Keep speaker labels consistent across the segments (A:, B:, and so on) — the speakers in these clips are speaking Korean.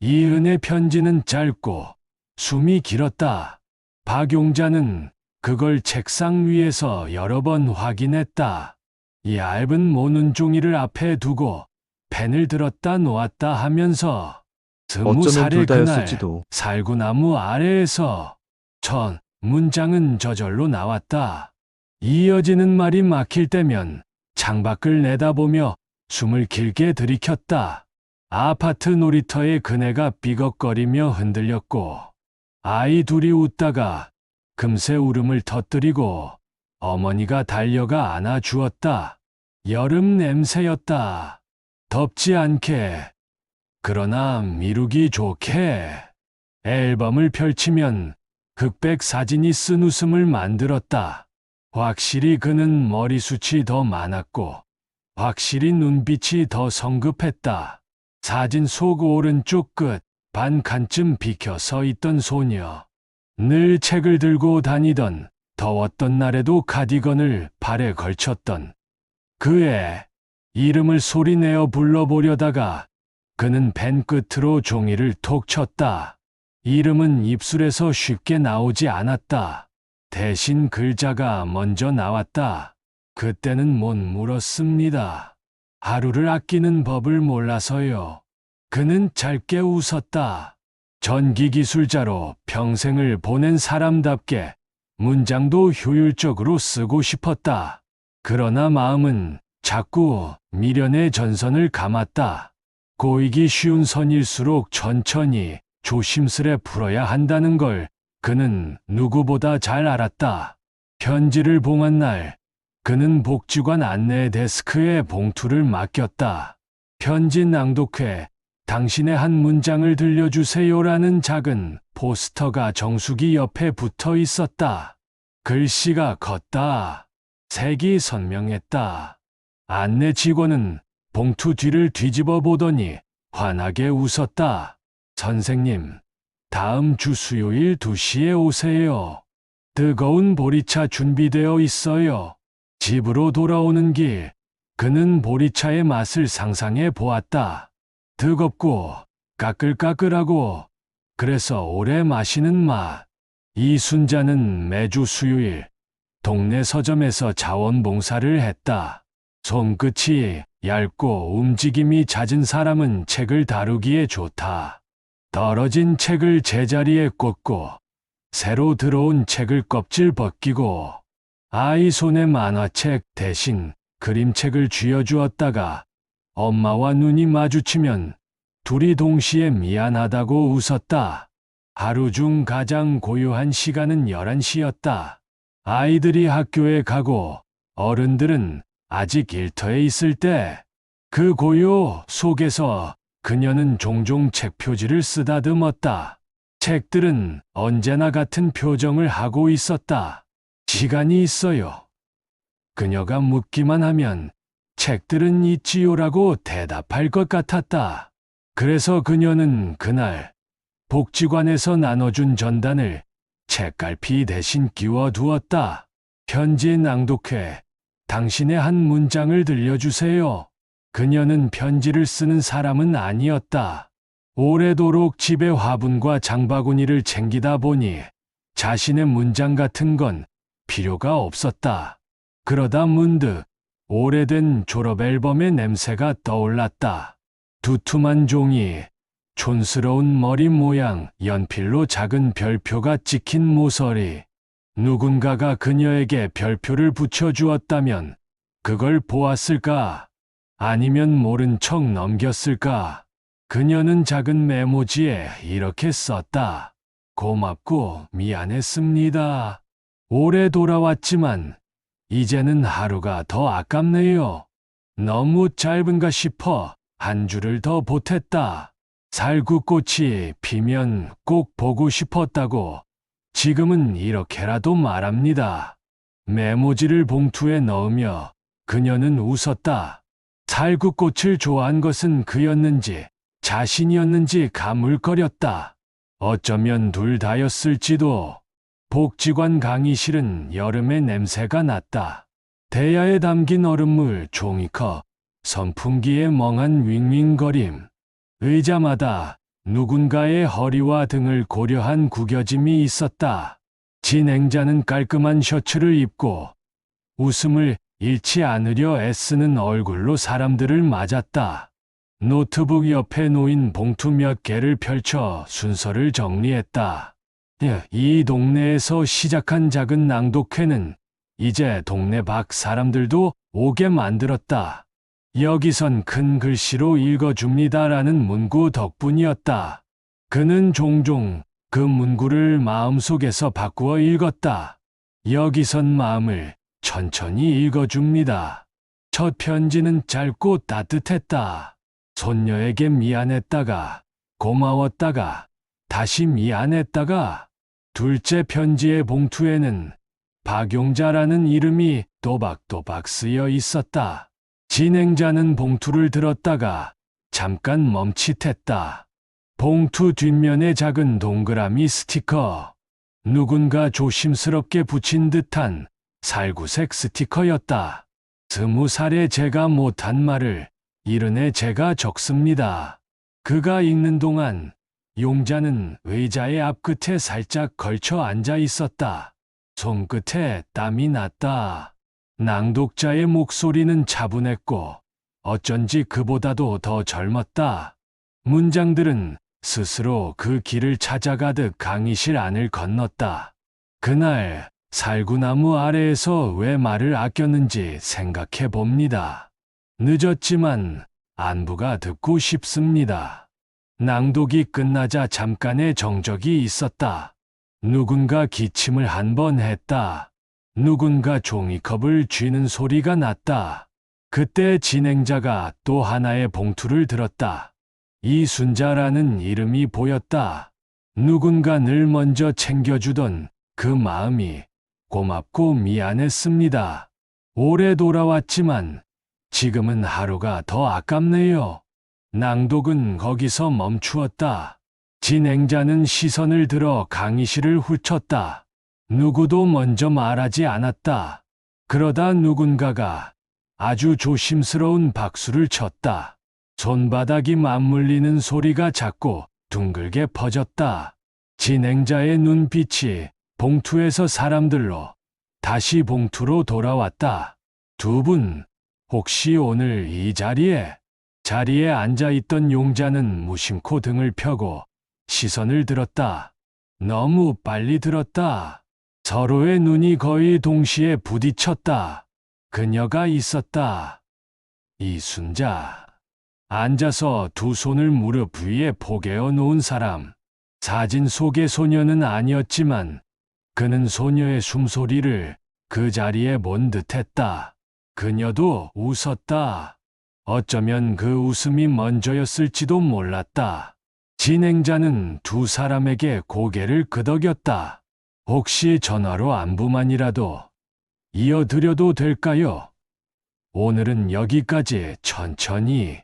A: 이은의 편지는 짧고 숨이 길었다. 박용자는 그걸 책상 위에서 여러 번 확인했다. 얇은 모눈 종이를 앞에 두고 펜을 들었다 놓았다 하면서
B: 어쩌면
A: 20살의
B: 둘
A: 그날
B: 다였을지도.
A: 살구나무 아래에서 첫 문장은 저절로 나왔다. 이어지는 말이 막힐 때면 창밖을 내다보며 숨을 길게 들이켰다. 아파트 놀이터의 그네가 삐걱거리며 흔들렸고 아이 둘이 웃다가 금세 울음을 터뜨리고 어머니가 달려가 안아주었다. 여름 냄새였다. 덥지 않게, 그러나 미루기 좋게. 앨범을 펼치면 흑백 사진이 쓴 웃음을 만들었다. 확실히 그는 머리숱이 더 많았고 확실히 눈빛이 더 성급했다. 사진 속 오른쪽 끝 반 칸쯤 비켜 서 있던 소녀. 늘 책을 들고 다니던, 더웠던 날에도 카디건을 발에 걸쳤던 그의 이름을 소리내어 불러보려다가 그는 펜 끝으로 종이를 톡 쳤다. 이름은 입술에서 쉽게 나오지 않았다. 대신 글자가 먼저 나왔다. 그때는 못 물었습니다. 하루를 아끼는 법을 몰라서요. 그는 짧게 웃었다. 전기기술자로 평생을 보낸 사람답게 문장도 효율적으로 쓰고 싶었다. 그러나 마음은 자꾸 미련의 전선을 감았다. 고이기 쉬운 선일수록 천천히 조심스레 풀어야 한다는 걸 그는 누구보다 잘 알았다. 편지를 봉한 날, 그는 복지관 안내 데스크에 봉투를 맡겼다. 편지 낭독회, 당신의 한 문장을 들려주세요라는 작은 포스터가 정수기 옆에 붙어 있었다. 글씨가 컸다. 색이 선명했다. 안내 직원은 봉투 뒤를 뒤집어 보더니 환하게 웃었다. 선생님, 다음 주 수요일 2시에 오세요. 뜨거운 보리차 준비되어 있어요. 집으로 돌아오는 길, 그는 보리차의 맛을 상상해 보았다. 뜨겁고 까끌까끌하고 그래서 오래 마시는 맛. 이순자는 매주 수요일 동네 서점에서 자원봉사를 했다. 손끝이 얇고 움직임이 잦은 사람은 책을 다루기에 좋다. 떨어진 책을 제자리에 꽂고 새로 들어온 책을 껍질 벗기고 아이 손에 만화책 대신 그림책을 쥐어주었다가 엄마와 눈이 마주치면 둘이 동시에 미안하다고 웃었다. 하루 중 가장 고요한 시간은 11시였다. 아이들이 학교에 가고 어른들은 아직 일터에 있을 때, 그 고요 속에서 그녀는 종종 책 표지를 쓰다듬었다. 책들은 언제나 같은 표정을 하고 있었다. 시간이 있어요. 그녀가 묻기만 하면 책들은 있지요라고 대답할 것 같았다. 그래서 그녀는 그날 복지관에서 나눠준 전단을 책갈피 대신 끼워두었다. 편지 낭독회, 당신의 한 문장을 들려주세요. 그녀는 편지를 쓰는 사람은 아니었다. 오래도록 집에 화분과 장바구니를 챙기다 보니 자신의 문장 같은 건 필요가 없었다. 그러다 문득 오래된 졸업 앨범의 냄새가 떠올랐다. 두툼한 종이, 촌스러운 머리 모양, 연필로 작은 별표가 찍힌 모서리. 누군가가 그녀에게 별표를 붙여주었다면 그걸 보았을까? 아니면 모른 척 넘겼을까? 그녀는 작은 메모지에 이렇게 썼다. 고맙고 미안했습니다. 오래 돌아왔지만 이제는 하루가 더 아깝네요. 너무 짧은가 싶어 한 줄을 더 보탰다. 살구꽃이 피면 꼭 보고 싶었다고 지금은 이렇게라도 말합니다. 메모지를 봉투에 넣으며 그녀는 웃었다. 살구꽃을 좋아한 것은 그였는지 자신이었는지 가물거렸다. 어쩌면 둘 다였을지도. 복지관 강의실은 여름의 냄새가 났다. 대야에 담긴 얼음물 종이컵, 선풍기의 멍한 윙윙거림. 의자마다 누군가의 허리와 등을 고려한 구겨짐이 있었다. 진행자는 깔끔한 셔츠를 입고 웃음을 잃지 않으려 애쓰는 얼굴로 사람들을 맞았다. 노트북 옆에 놓인 봉투 몇 개를 펼쳐 순서를 정리했다. 이 동네에서 시작한 작은 낭독회는 이제 동네 밖 사람들도 오게 만들었다. 여기선 큰 글씨로 읽어줍니다라는 문구 덕분이었다. 그는 종종 그 문구를 마음속에서 바꾸어 읽었다. 여기선 마음을 천천히 읽어줍니다. 첫 편지는 짧고 따뜻했다. 손녀에게 미안했다가, 고마웠다가, 다시 미안했다가, 둘째 편지의 봉투에는 박용자라는 이름이 또박또박 쓰여 있었다. 진행자는 봉투를 들었다가 잠깐 멈칫했다. 봉투 뒷면에 작은 동그라미 스티커. 누군가 조심스럽게 붙인 듯한 살구색 스티커였다. 20살에 제가 못한 말을 70에 제가 적습니다. 그가 읽는 동안 용자는 의자의 앞끝에 살짝 걸쳐 앉아 있었다. 손끝에 땀이 났다. 낭독자의 목소리는 차분했고 어쩐지 그보다도 더 젊었다. 문장들은 스스로 그 길을 찾아가듯 강의실 안을 건넜다. 그날 살구나무 아래에서 왜 말을 아꼈는지 생각해 봅니다. 늦었지만 안부가 듣고 싶습니다. 낭독이 끝나자 잠깐의 정적이 있었다. 누군가 기침을 한 번 했다. 누군가 종이컵을 쥐는 소리가 났다. 그때 진행자가 또 하나의 봉투를 들었다. 이순자라는 이름이 보였다. 누군가 늘 먼저 챙겨주던 그 마음이 고맙고 미안했습니다. 오래 돌아왔지만 지금은 하루가 더 아깝네요. 낭독은 거기서 멈추었다. 진행자는 시선을 들어 강의실을 훑었다. 누구도 먼저 말하지 않았다. 그러다 누군가가 아주 조심스러운 박수를 쳤다. 손바닥이 맞물리는 소리가 작고 둥글게 퍼졌다. 진행자의 눈빛이 봉투에서 사람들로 다시 봉투로 돌아왔다. 두 분, 혹시 오늘 이 자리에 앉아있던 용자는 무심코 등을 펴고 시선을 들었다. 너무 빨리 들었다. 서로의 눈이 거의 동시에 부딪혔다. 그녀가 있었다. 이순자. 앉아서 두 손을 무릎 위에 포개어 놓은 사람. 사진 속의 소녀는 아니었지만 그는 소녀의 숨소리를 그 자리에 본 듯했다. 그녀도 웃었다. 어쩌면 그 웃음이 먼저였을지도 몰랐다. 진행자는 두 사람에게 고개를 끄덕였다. 혹시 전화로 안부만이라도 이어드려도 될까요? 오늘은 여기까지 천천히.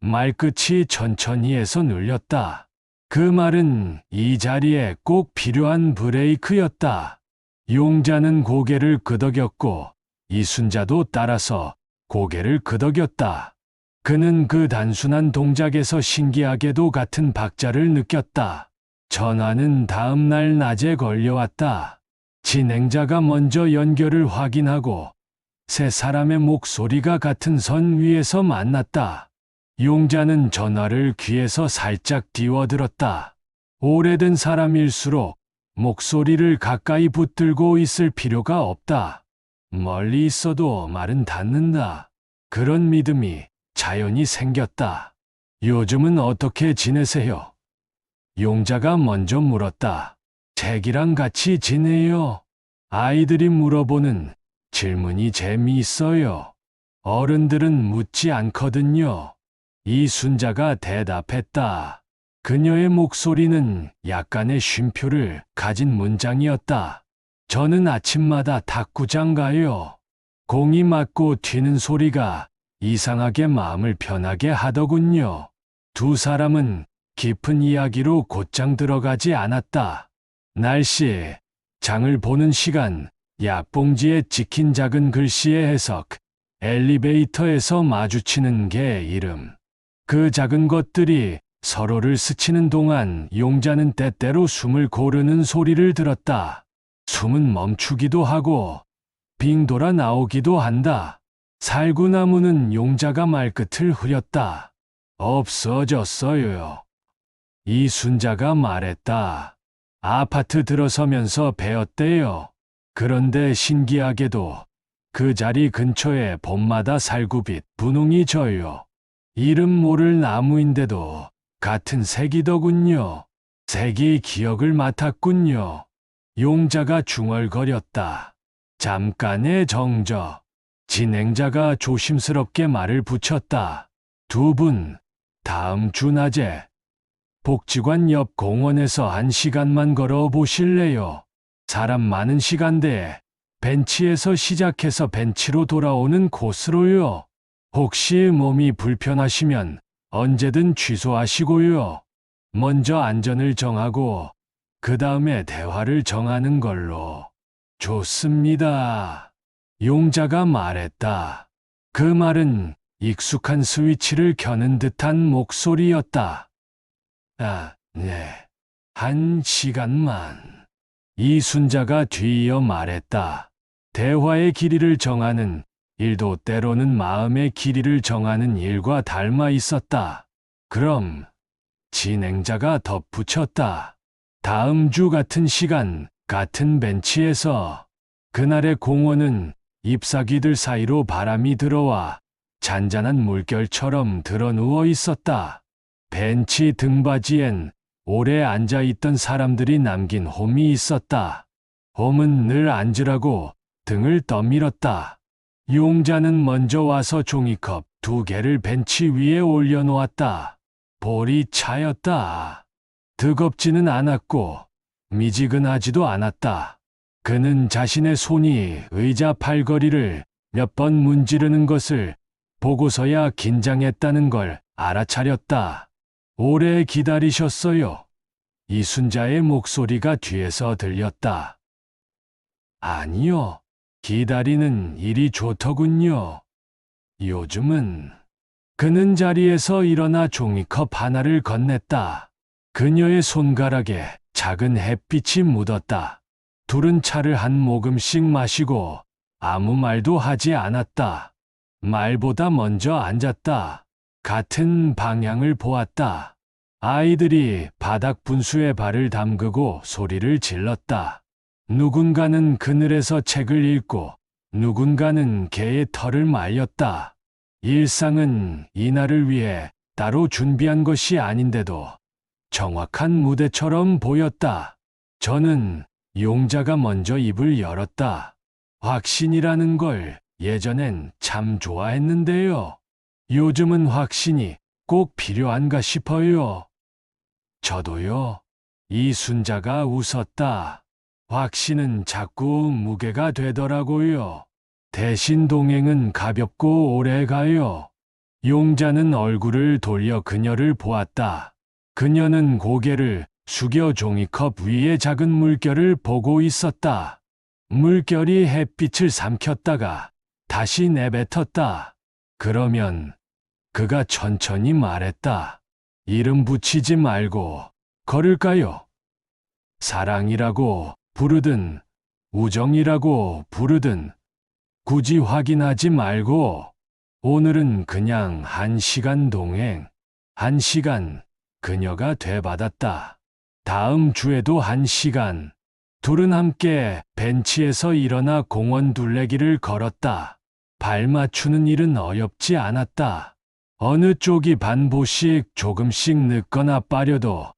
A: 말끝이 천천히에서 눌렸다. 그 말은 이 자리에 꼭 필요한 브레이크였다. 용자는 고개를 끄덕였고 이순자도 따라서 고개를 끄덕였다. 그는 그 단순한 동작에서 신기하게도 같은 박자를 느꼈다. 전화는 다음 날 낮에 걸려왔다. 진행자가 먼저 연결을 확인하고 세 사람의 목소리가 같은 선 위에서 만났다. 용자는 전화를 귀에서 살짝 띄워들었다. 오래된 사람일수록 목소리를 가까이 붙들고 있을 필요가 없다. 멀리 있어도 말은 닿는다. 그런 믿음이 자연히 생겼다. 요즘은 어떻게 지내세요? 용자가 먼저 물었다. 책이랑 같이 지내요. 아이들이 물어보는 질문이 재미있어요. 어른들은 묻지 않거든요. 이순자가 대답했다. 그녀의 목소리는 약간의 쉼표를 가진 문장이었다. 저는 아침마다 탁구장 가요. 공이 맞고 튀는 소리가 이상하게 마음을 편하게 하더군요. 두 사람은 깊은 이야기로 곧장 들어가지 않았다. 날씨, 장을 보는 시간, 약봉지에 찍힌 작은 글씨의 해석, 엘리베이터에서 마주치는 개 이름. 그 작은 것들이 서로를 스치는 동안 용자는 때때로 숨을 고르는 소리를 들었다. 숨은 멈추기도 하고 빙 돌아 나오기도 한다. 살구나무는 용자가 말끝을 흐렸다. 없어졌어요. 이순자가 말했다. 아파트 들어서면서 베었대요. 그런데 신기하게도 그 자리 근처에 봄마다 살구빛 분홍이 져요. 이름 모를 나무인데도 같은 색이더군요. 색이 기억을 맡았군요. 용자가 중얼거렸다. 잠깐의 정적. 진행자가 조심스럽게 말을 붙였다. 두 분, 다음 주 낮에 복지관 옆 공원에서 1시간만 걸어 보실래요? 사람 많은 시간대에 벤치에서 시작해서 벤치로 돌아오는 코스로요. 혹시 몸이 불편하시면 언제든 취소하시고요. 먼저 안전을 정하고 그 다음에 대화를 정하는 걸로. 좋습니다. 용자가 말했다. 그 말은 익숙한 스위치를 켜는 듯한 목소리였다. 아, 네. 1시간만. 이순자가 뒤이어 말했다. 대화의 길이를 정하는 일도 때로는 마음의 길이를 정하는 일과 닮아 있었다. 그럼 진행자가 덧붙였다. 다음 주 같은 시간, 같은 벤치에서. 그날의 공원은 잎사귀들 사이로 바람이 들어와 잔잔한 물결처럼 드러누워 있었다. 벤치 등받이엔 오래 앉아있던 사람들이 남긴 홈이 있었다. 홈은 늘 앉으라고 등을 떠밀었다. 용자는 먼저 와서 종이컵 2개를 벤치 위에 올려놓았다. 볼이 차였다. 뜨겁지는 않았고 미지근하지도 않았다. 그는 자신의 손이 의자 팔걸이를 몇 번 문지르는 것을 보고서야 긴장했다는 걸 알아차렸다. 오래 기다리셨어요. 이순자의 목소리가 뒤에서 들렸다. 아니요. 기다리는 일이 좋더군요. 요즘은. 그는 자리에서 일어나 종이컵 하나를 건넸다. 그녀의 손가락에 작은 햇빛이 묻었다. 둘은 차를 한 모금씩 마시고 아무 말도 하지 않았다. 말보다 먼저 앉았다. 같은 방향을 보았다. 아이들이 바닥 분수에 발을 담그고 소리를 질렀다. 누군가는 그늘에서 책을 읽고 누군가는 개의 털을 말렸다. 일상은 이날을 위해 따로 준비한 것이 아닌데도 정확한 무대처럼 보였다. 저는 용자가 먼저 입을 열었다. 확신이라는 걸 예전엔 참 좋아했는데요. 요즘은 확신이 꼭 필요한가 싶어요. 저도요. 이순자가 웃었다. 확신은 자꾸 무게가 되더라고요. 대신 동행은 가볍고 오래 가요. 용자는 얼굴을 돌려 그녀를 보았다. 그녀는 고개를 숙여 종이컵 위의 작은 물결을 보고 있었다. 물결이 햇빛을 삼켰다가 다시 내뱉었다. 그러면 그가 천천히 말했다. 이름 붙이지 말고 걸을까요? 사랑이라고 부르든 우정이라고 부르든 굳이 확인하지 말고 오늘은 그냥 1시간 동행, 1시간 그녀가 되받았다. 다음 주에도 1시간. 둘은 함께 벤치에서 일어나 공원 둘레길을 걸었다. 발 맞추는 일은 어렵지 않았다. 어느 쪽이 반보씩 조금씩 늦거나 빠려도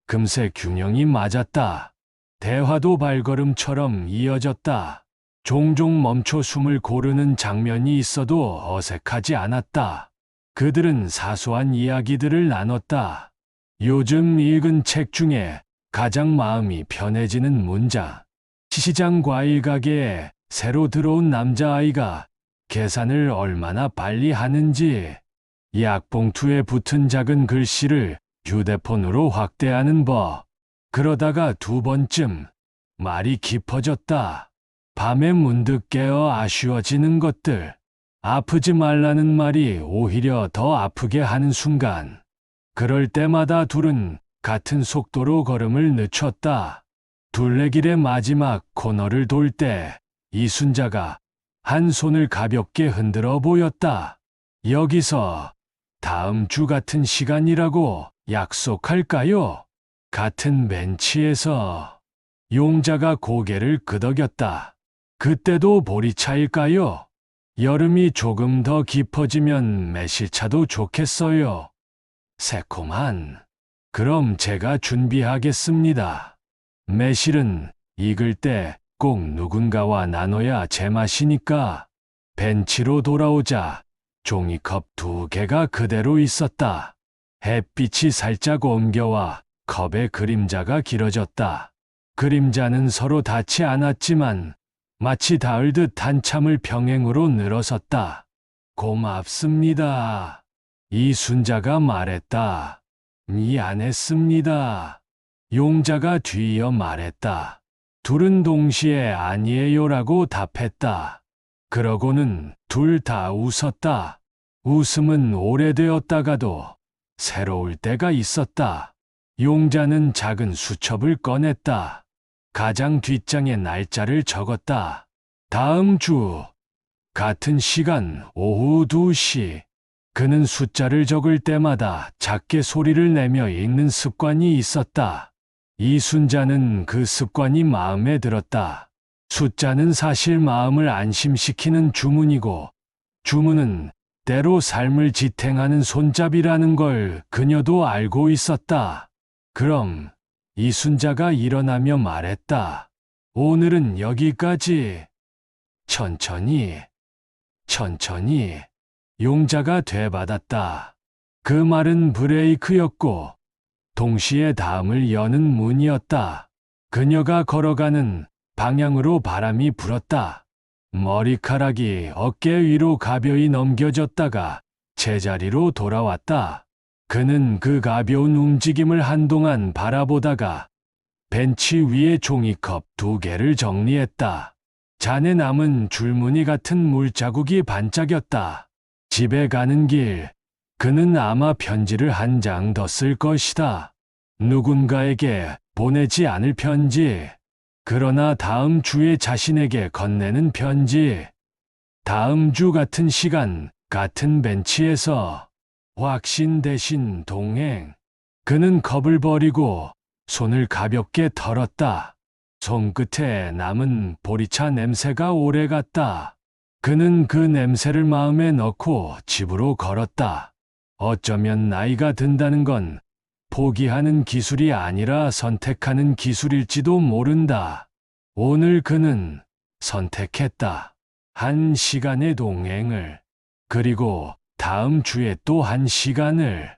A: 금세 균형이 맞았다. 대화도 발걸음처럼 이어졌다. 종종 멈춰 숨을 고르는 장면이 있어도 어색하지 않았다. 그들은 사소한 이야기들을 나눴다. 요즘 읽은 책 중에 가장 마음이 편해지는 문장. 시장 과일 가게에 새로 들어온 남자아이가 계산을 얼마나 빨리 하는지. 약봉투에 붙은 작은 글씨를 휴대폰으로 확대하는 법. 그러다가 2번쯤 말이 깊어졌다. 밤에 문득 깨어 아쉬워지는 것들. 아프지 말라는 말이 오히려 더 아프게 하는 순간. 그럴 때마다 둘은 같은 속도로 걸음을 늦췄다. 둘레길의 마지막 코너를 돌 때 이순자가 한 손을 가볍게 흔들어 보였다. 여기서 다음 주 같은 시간이라고 약속할까요? 같은 벤치에서 용자가 고개를 끄덕였다. 그때도 보리차일까요? 여름이 조금 더 깊어지면 매실차도 좋겠어요. 새콤한. 그럼 제가 준비하겠습니다. 매실은 익을 때 꼭 누군가와 나눠야 제맛이니까. 벤치로 돌아오자 종이컵 2개가 그대로 있었다. 햇빛이 살짝 옮겨와 컵의 그림자가 길어졌다. 그림자는 서로 닿지 않았지만 마치 닿을 듯 한참을 병행으로 늘어섰다. 고맙습니다. 이순자가 말했다. 미안했습니다. 용자가 뒤이어 말했다. 둘은 동시에 아니에요라고 답했다. 그러고는 둘 다 웃었다. 웃음은 오래되었다가도 새로울 때가 있었다. 용자는 작은 수첩을 꺼냈다. 가장 뒷장에 날짜를 적었다. 다음 주, 같은 시간 오후 2시. 그는 숫자를 적을 때마다 작게 소리를 내며 읽는 습관이 있었다. 이순자는 그 습관이 마음에 들었다. 숫자는 사실 마음을 안심시키는 주문이고, 주문은 때로 삶을 지탱하는 손잡이라는 걸 그녀도 알고 있었다. 그럼 이순자가 일어나며 말했다. 오늘은 여기까지. 천천히, 천천히. 용자가 되받았다. 그 말은 브레이크였고, 동시에 다음을 여는 문이었다. 그녀가 걸어가는 방향으로 바람이 불었다. 머리카락이 어깨 위로 가벼이 넘겨졌다가 제자리로 돌아왔다. 그는 그 가벼운 움직임을 한동안 바라보다가 벤치 위에 종이컵 2개를 정리했다. 잔에 남은 줄무늬 같은 물자국이 반짝였다. 집에 가는 길, 그는 아마 편지를 한 장 더 쓸 것이다. 누군가에게 보내지 않을 편지. 그러나 다음 주에 자신에게 건네는 편지. 다음 주 같은 시간, 같은 벤치에서 확신 대신 동행. 그는 컵을 버리고 손을 가볍게 털었다. 손끝에 남은 보리차 냄새가 오래갔다. 그는 그 냄새를 마음에 넣고 집으로 걸었다. 어쩌면 나이가 든다는 건 포기하는 기술이 아니라 선택하는 기술일지도 모른다. 오늘 그는 선택했다. 1시간의 동행을. 그리고 다음 주에 또 1시간을.